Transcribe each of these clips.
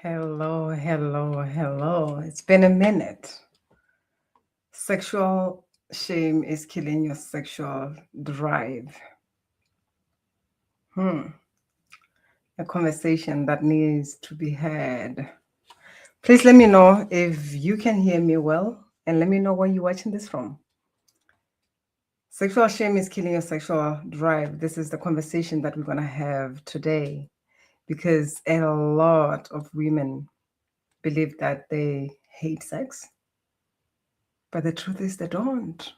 Hello, hello, hello. It's been a minute. Sexual shame is killing your sexual drive. A conversation that needs to be had. Please let me know if you can hear me well and let me know where you're watching this from. Sexual shame is killing your sexual drive. This is the conversation that we're going to have today because a lot of women believe that they hate sex, but the truth is they don't.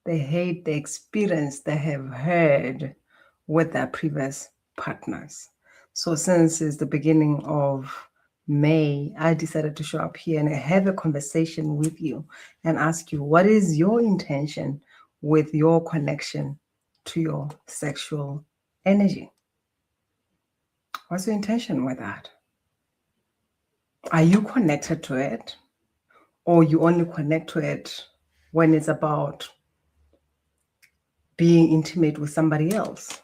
They hate the experience they have had with their previous partners. So since it's the beginning of May, I decided to show up here and have a conversation with you and ask you, what is your intention with your connection to your sexual energy? What's your intention with that? Are you connected to it? Or you only connect to it when it's about being intimate with somebody else?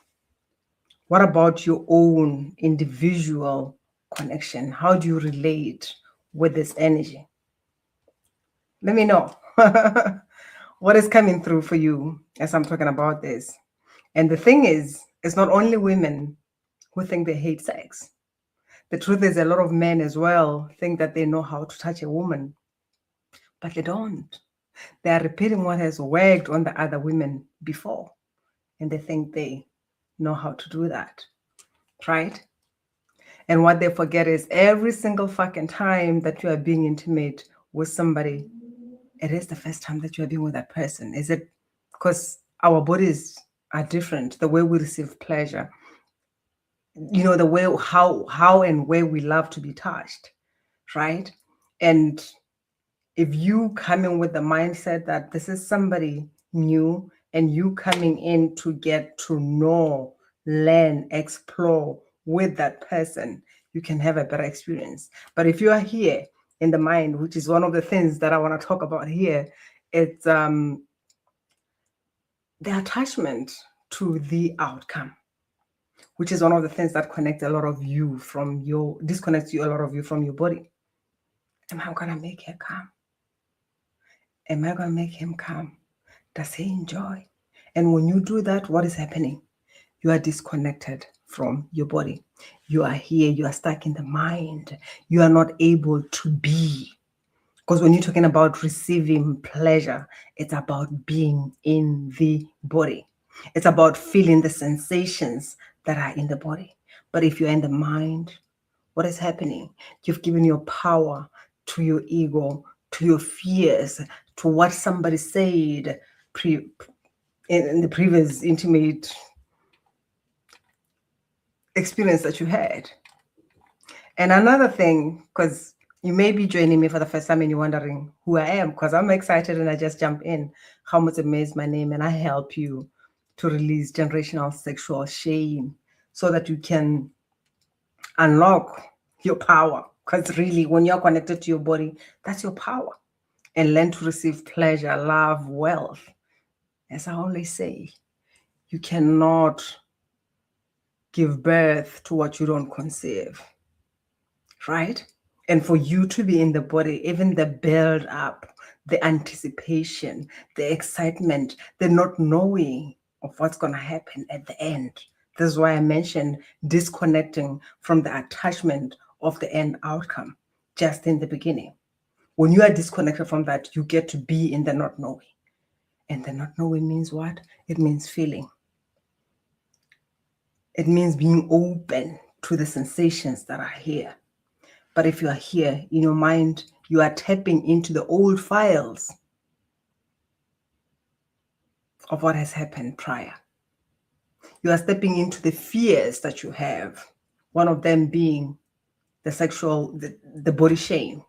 What about your own individual connection? How do you relate with this energy? Let me know what is coming through for you as I'm talking about this. And the thing is, it's not only women who think they hate sex. The truth is, a lot of men as well think that they know how to touch a woman, but they don't. They are repeating what has worked on the other women before, and they think they know how to do that, right? And what they forget is every single fucking time that you are being intimate with somebody, it is the first time that you are being with that person. Is it because our bodies are different, the way we receive pleasure, the way how and where we love to be touched, right? And if you come in with the mindset that this is somebody new and you coming in to get to know, learn, explore with that person, you can have a better experience. But if you are here in the mind, which is one of the things that I want to talk about here, it's the attachment to the outcome, which is one of the things that connects a lot of you from your, disconnects you a lot of you from your body. Am I gonna make her come? Am I gonna make him come? Does he enjoy? And when you do that, what is happening? You are disconnected from your body. You are here, you are stuck in the mind. You are not able to be. Because when you're talking about receiving pleasure, it's about being in the body. It's about feeling the sensations that are in the body. But if you're in the mind, what is happening? You've given your power to your ego, to your fears, to what somebody said in the previous intimate experience that you had. And another thing, because you may be joining me for the first time and you're wondering who I am, because I'm excited and I just jump in. How much is my name, and I help you to release generational sexual shame so that you can unlock your power. Because really, when you're connected to your body, that's your power. And learn to receive pleasure, love, wealth. As I always say, you cannot give birth to what you don't conceive, right? And for you to be in the body, even the build up, the anticipation, the excitement, the not knowing of what's going to happen at the end. This is why I mentioned disconnecting from the attachment of the end outcome just in the beginning. When you are disconnected from that, you get to be in the not knowing. And the not knowing means what? It means feeling. It means being open to the sensations that are here. But if you are here in your mind, you are tapping into the old files of what has happened prior. You are stepping into the fears that you have, one of them being the body shame.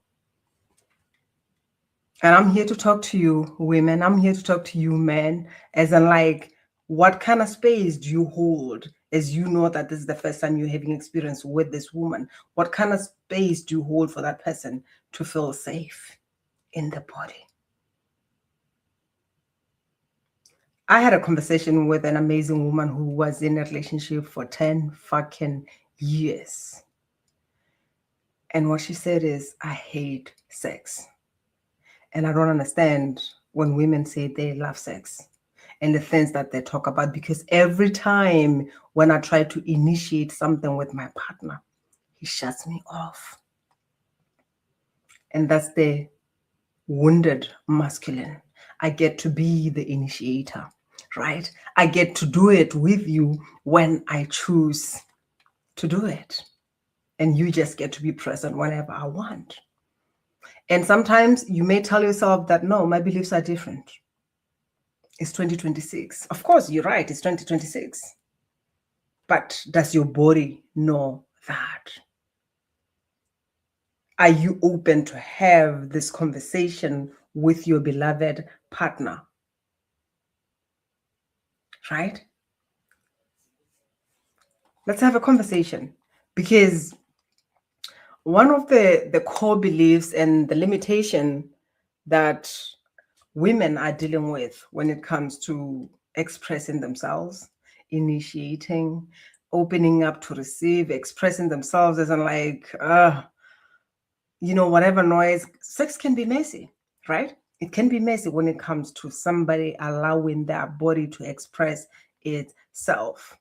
And I'm here to talk to you women, I'm here to talk to you men, as in like, what kind of space do you hold as you know that this is the first time you're having experience with this woman? What kind of space do you hold for that person to feel safe in the body? I had a conversation with an amazing woman who was in a relationship for 10 fucking years. And what she said is, I hate sex. And I don't understand when women say they love sex and the things that they talk about, because every time when I try to initiate something with my partner, he shuts me off. And that's the wounded masculine. I get to be the initiator, right? I get to do it with you when I choose to do it. And you just get to be present whenever I want. And sometimes you may tell yourself that, no, my beliefs are different. It's 2026. Of course, you're right, it's 2026. But does your body know that? Are you open to have this conversation with your beloved partner? Right? Let's have a conversation, because one of the core beliefs and the limitation that women are dealing with when it comes to expressing themselves, initiating, opening up to receive, expressing themselves isn't like, whatever noise. Sex can be messy, right? It can be messy when it comes to somebody allowing their body to express itself.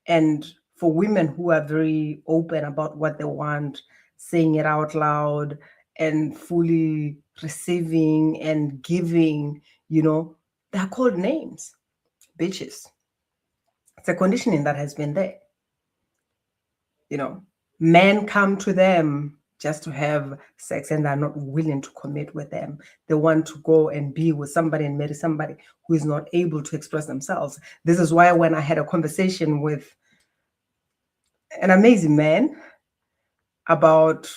And for women who are very open about what they want, saying it out loud and fully receiving and giving, they're called names, bitches. It's a conditioning that has been there. Men come to them just to have sex and they're not willing to commit with them. They want to go and be with somebody and marry somebody who is not able to express themselves. This is why when I had a conversation with an amazing man about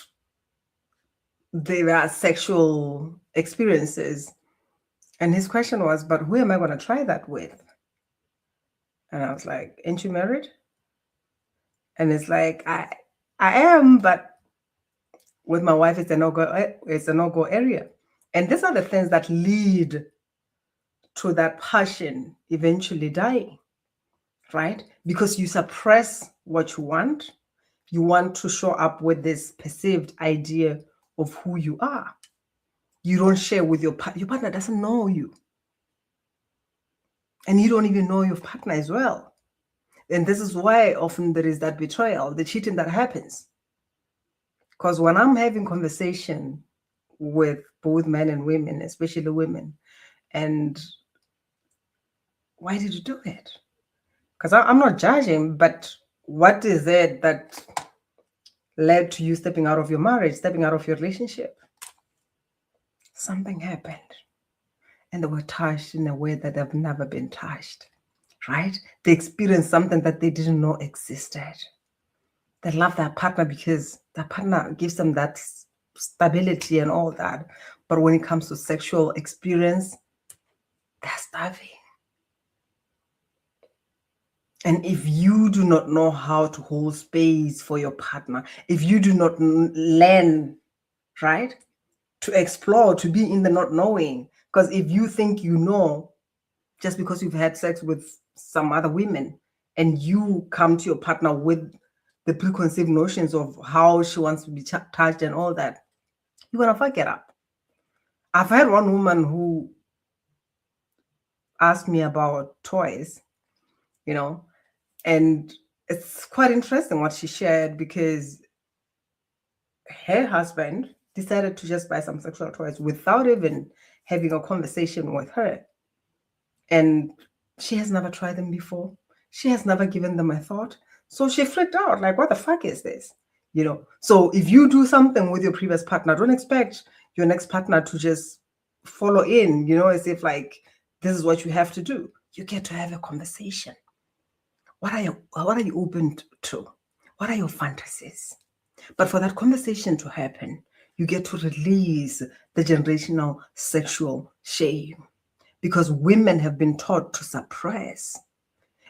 their sexual experiences, and his question was, but who am I going to try that with? And I was like, ain't you married? And it's like, I am, but with my wife, it's a no-go area. And these are the things that lead to that passion eventually dying, right? Because you suppress what you want. You want to show up with this perceived idea of who you are. You don't share with your partner. Your partner doesn't know you. And you don't even know your partner as well. And this is why often there is that betrayal, the cheating that happens. Because when I'm having conversation with both men and women, especially women, and why did you do it? Because I'm not judging, but what is it that led to you stepping out of your marriage, stepping out of your relationship? Something happened. And they were touched in a way that they've never been touched, right? They experienced something that they didn't know existed. They love their partner because their partner gives them that stability and all that. But when it comes to sexual experience, they're starving. And if you do not know how to hold space for your partner, if you do not learn, right, to explore, to be in the not knowing, because if you think you know, just because you've had sex with some other women and you come to your partner with the preconceived notions of how she wants to be touched and all that, you're going to fuck it up. I've had one woman who asked me about toys, and it's quite interesting what she shared, because her husband decided to just buy some sexual toys without even having a conversation with her. And she has never tried them before. She has never given them a thought. So she freaked out, like, what the fuck is this? So if you do something with your previous partner, don't expect your next partner to just follow in, as if like, this is what you have to do. You get to have a conversation. What are you open to? What are your fantasies? But for that conversation to happen, you get to release the generational sexual shame, because women have been taught to suppress.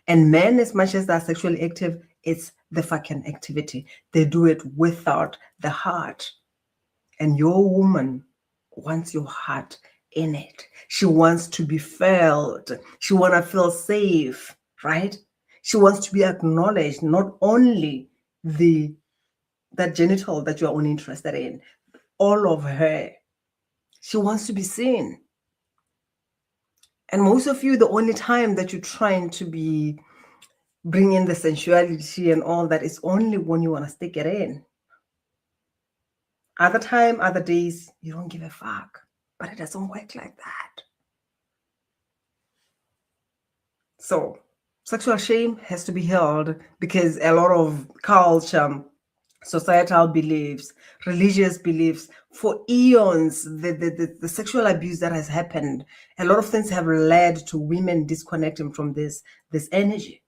And men, as much as they're sexually active, it's the fucking activity. They do it without the heart. And your woman wants your heart in it. She wants to be felt. She wants to feel safe, right? She wants to be acknowledged, not only the that genital that you're only interested in. All of her. She wants to be seen. And most of you, the only time that you're trying to bring in the sensuality and all that is only when you want to stick it in. Other time, other days, you don't give a fuck. But it doesn't work like that. So sexual shame has to be held because a lot of culture, societal beliefs, religious beliefs, for eons, the sexual abuse that has happened, a lot of things have led to women disconnecting from this energy.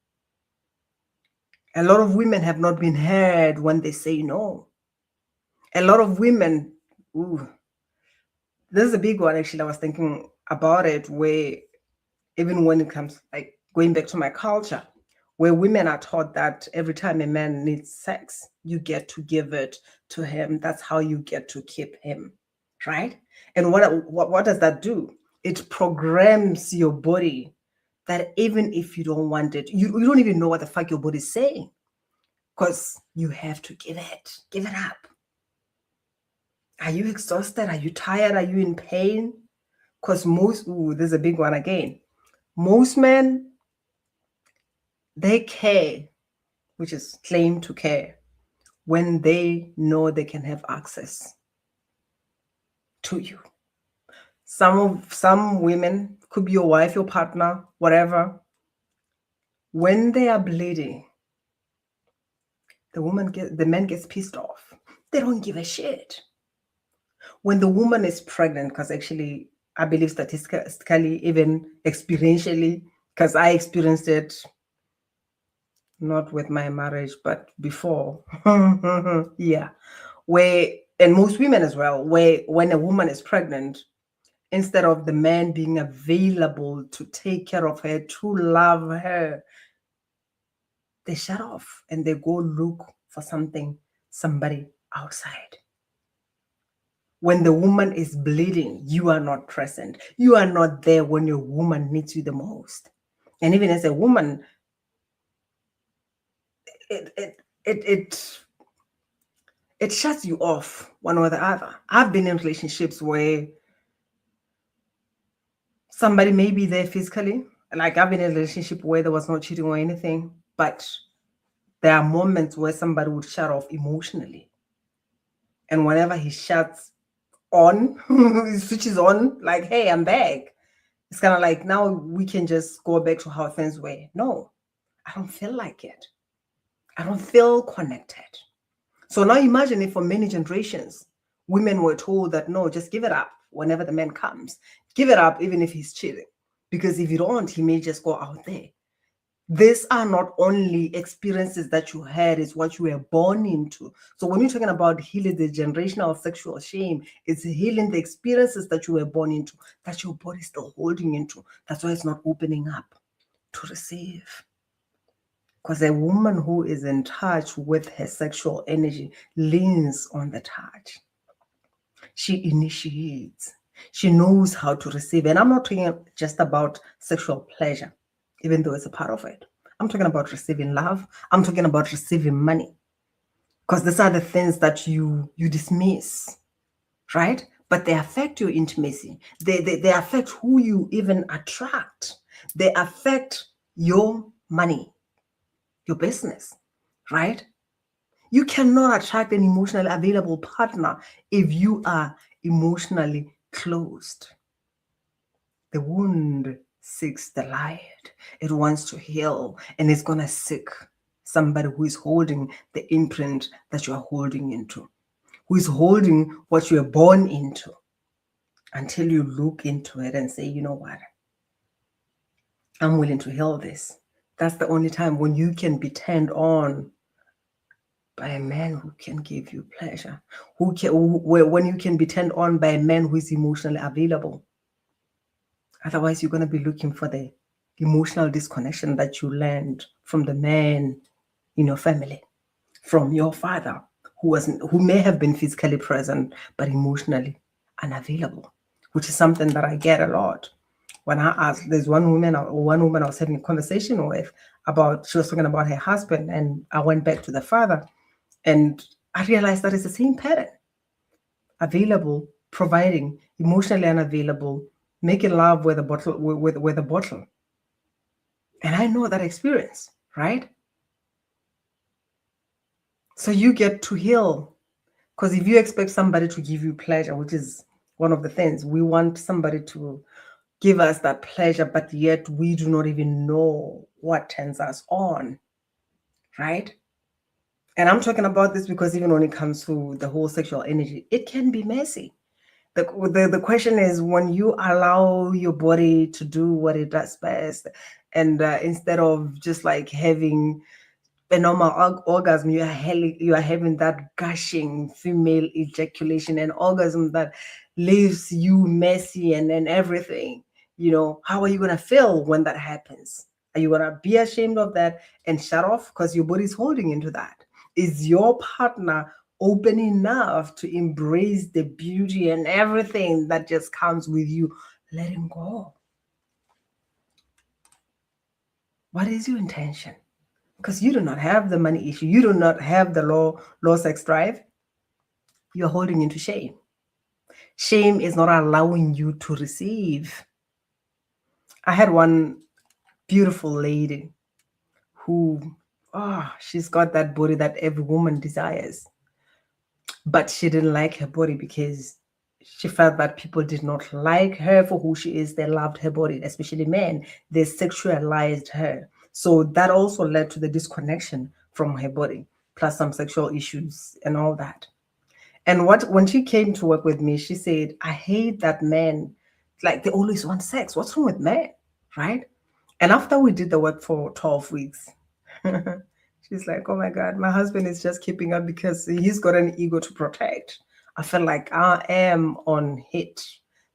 A lot of women have not been heard when they say no. A lot of women, this is a big one actually. I was thinking about it, where even when it comes, like going back to my culture, where women are taught that every time a man needs sex, you get to give it to him. That's how you get to keep him, right? And what does that do? It programs your body that even if you don't want it, you don't even know what the fuck your body's saying, because you have to give it up. Are you exhausted? Are you tired? Are you in pain? Because there's a big one again. Most men, they care, which is claim to care, when they know they can have access to you. Some women, could be your wife, your partner, whatever, when they are bleeding, the man gets pissed off. They don't give a shit. When the woman is pregnant, because actually I believe statistically, even experientially, because I experienced it not with my marriage, but before. Yeah. And most women as well, where when a woman is pregnant, instead of the man being available to take care of her, to love her, they shut off and they go look for somebody outside. When the woman is bleeding, you are not present. You are not there when your woman needs you the most. And even as a woman, it shuts you off one or the other. I've been in relationships where somebody may be there physically. Like I've been in a relationship where there was no cheating or anything, but there are moments where somebody would shut off emotionally. And whenever he shuts on, he switches on, like, hey, I'm back. It's kind of like, now we can just go back to how things were. No, I don't feel like it. I don't feel connected. So now imagine if for many generations, women were told that, no, just give it up whenever the man comes. Give it up even if he's cheating. Because if you don't, he may just go out there. These are not only experiences that you had, it's what you were born into. So when you're talking about healing the generational sexual shame, it's healing the experiences that you were born into, that your body's still holding into. That's why it's not opening up to receive. Because a woman who is in touch with her sexual energy leans on the touch. She initiates. She knows how to receive. And I'm not talking just about sexual pleasure, even though it's a part of it. I'm talking about receiving love. I'm talking about receiving money. Because these are the things that you dismiss, right? But they affect your intimacy. They affect who you even attract. They affect your money, your business, right? You cannot attract an emotionally available partner if you are emotionally closed. The wound seeks the light. It wants to heal, and it's going to seek somebody who is holding the imprint that you are holding into, who is holding what you are born into, until you look into it and say, you know what? I'm willing to heal this. That's the only time when you can be turned on by a man who can give you pleasure, when you can be turned on by a man who is emotionally available. Otherwise, you're going to be looking for the emotional disconnection that you learned from the man in your family, from your father, who may have been physically present but emotionally unavailable, which is something that I get a lot. When I ask, there's one woman I was having a conversation with about, she was talking about her husband, and I went back to the father, and I realized that it's the same pattern. Available, providing, emotionally unavailable, making love with a bottle, with a bottle. And I know that experience, right? So you get to heal. Because if you expect somebody to give you pleasure, which is one of the things, we want somebody to give us that pleasure, but yet we do not even know what turns us on, right? And I'm talking about this because even when it comes to the whole sexual energy, it can be messy. The question is, when you allow your body to do what it does best, and instead of just like having a normal orgasm, you are having that gushing female ejaculation, an orgasm that leaves you messy and everything. How are you gonna feel when that happens? Are you gonna be ashamed of that and shut off because your body's holding into that? Is your partner open enough to embrace the beauty and everything that just comes with you letting go? What is your intention? Because you do not have the money issue. You do not have the low sex drive. You're holding into shame. Shame is not allowing you to receive. I had one beautiful lady who, she's got that body that every woman desires. But she didn't like her body because she felt that people did not like her for who she is. They loved her body, especially men. They sexualized her. So that also led to the disconnection from her body, plus some sexual issues and all that. And when she came to work with me, she said, I hate that men, like they always want sex. What's wrong with men? Right? And after we did the work for 12 weeks, she's like, oh my God, my husband is just keeping up because he's got an ego to protect. I feel like I am on hit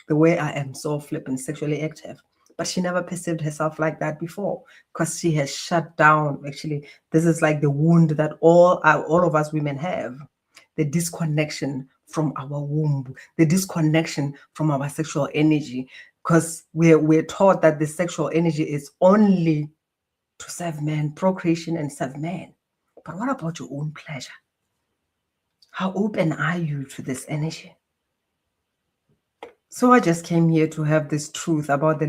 the way I am so flippant sexually active. But she never perceived herself like that before because she has shut down. Actually, this is like the wound that all of us women have, the disconnection from our womb, the disconnection from our sexual energy, because we're taught that the sexual energy is only to serve men, procreation and serve men. But what about your own pleasure? How open are you to this energy? So I just came here to have this truth about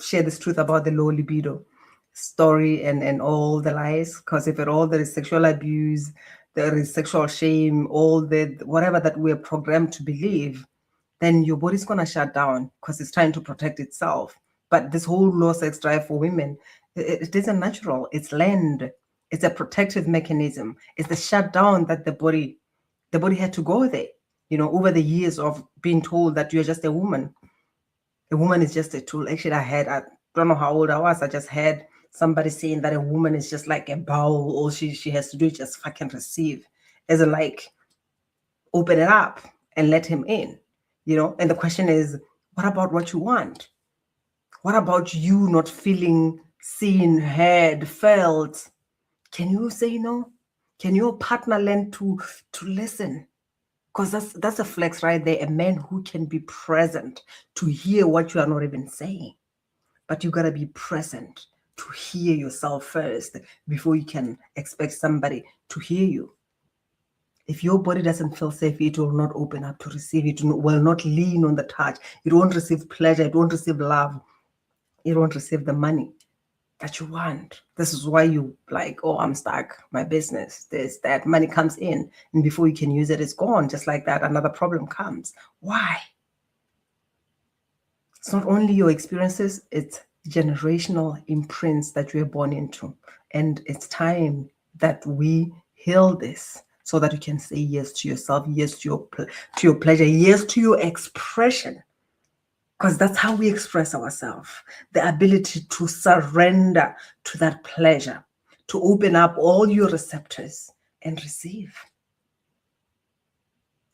share this truth about the low libido story and all the lies. Because if at all there is sexual abuse, there is sexual shame, all the whatever that we're programmed to believe, then your body's gonna shut down because it's trying to protect itself. But this whole low sex drive for women, it isn't natural. It's learned. It's a protective mechanism. It's the shutdown that the body had to go there. Over the years of being told that you're just a woman. A woman is just a tool. Actually, I don't know how old I was. I just had somebody saying that a woman is just like a bowl. All she has to do is just fucking receive. As in like, open it up and let him in. And the question is, what about what you want? What about you not feeling seen, heard, felt? Can you say no? Can your partner learn to listen? Because that's a flex right there. A man who can be present to hear what you are not even saying. But you gotta be present to hear yourself first before you can expect somebody to hear you. If your body doesn't feel safe, it will not open up to receive. It will not lean on the touch. It won't receive pleasure. It won't receive love. It won't receive the money that you want. This is why you like, oh, I'm stuck. My business, this, that. Money comes in, and before you can use it, it's gone. Just like that, another problem comes. Why? It's not only your experiences, it's generational imprints that you are born into. And it's time that we heal this so that you can say yes to yourself, yes to your pleasure, yes to your expression. Because that's how we express ourselves. The ability to surrender to that pleasure, to open up all your receptors and receive.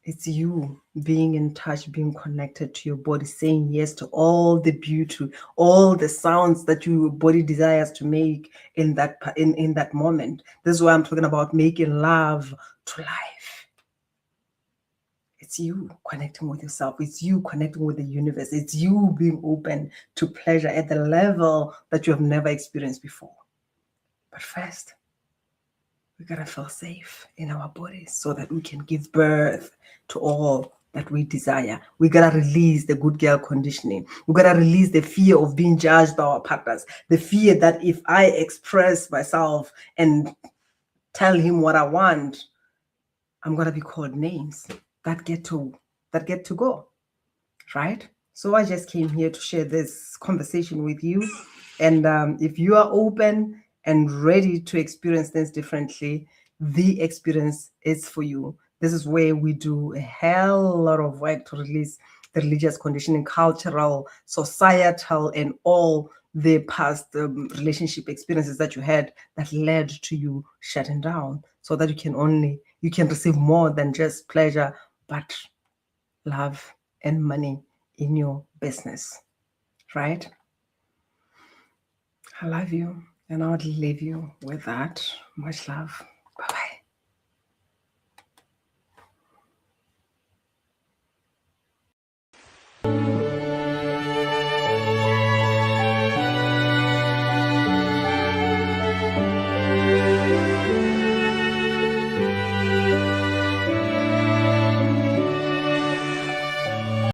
It's you being in touch, being connected to your body, saying yes to all the beauty, all the sounds that your body desires to make in that moment. This is why I'm talking about making love to life. It's you connecting with yourself. It's you connecting with the universe. It's you being open to pleasure at the level that you have never experienced before. But first, We gotta feel safe in our bodies so that we can give birth to all that we desire. We gotta release the good girl conditioning. We gotta release the fear of being judged by our partners. The fear that if I express myself and tell him what I want, I'm gonna be called names that get to go, right? So I just came here to share this conversation with you. And if you are open and ready to experience things differently, the experience is for you. This is where we do a hell lot of work to release the religious conditioning, cultural, societal, and all the past relationship experiences that you had that led to you shutting down, so that you can receive more than just pleasure, but love and money in your business, right? I love you, and I would leave you with that. Much love.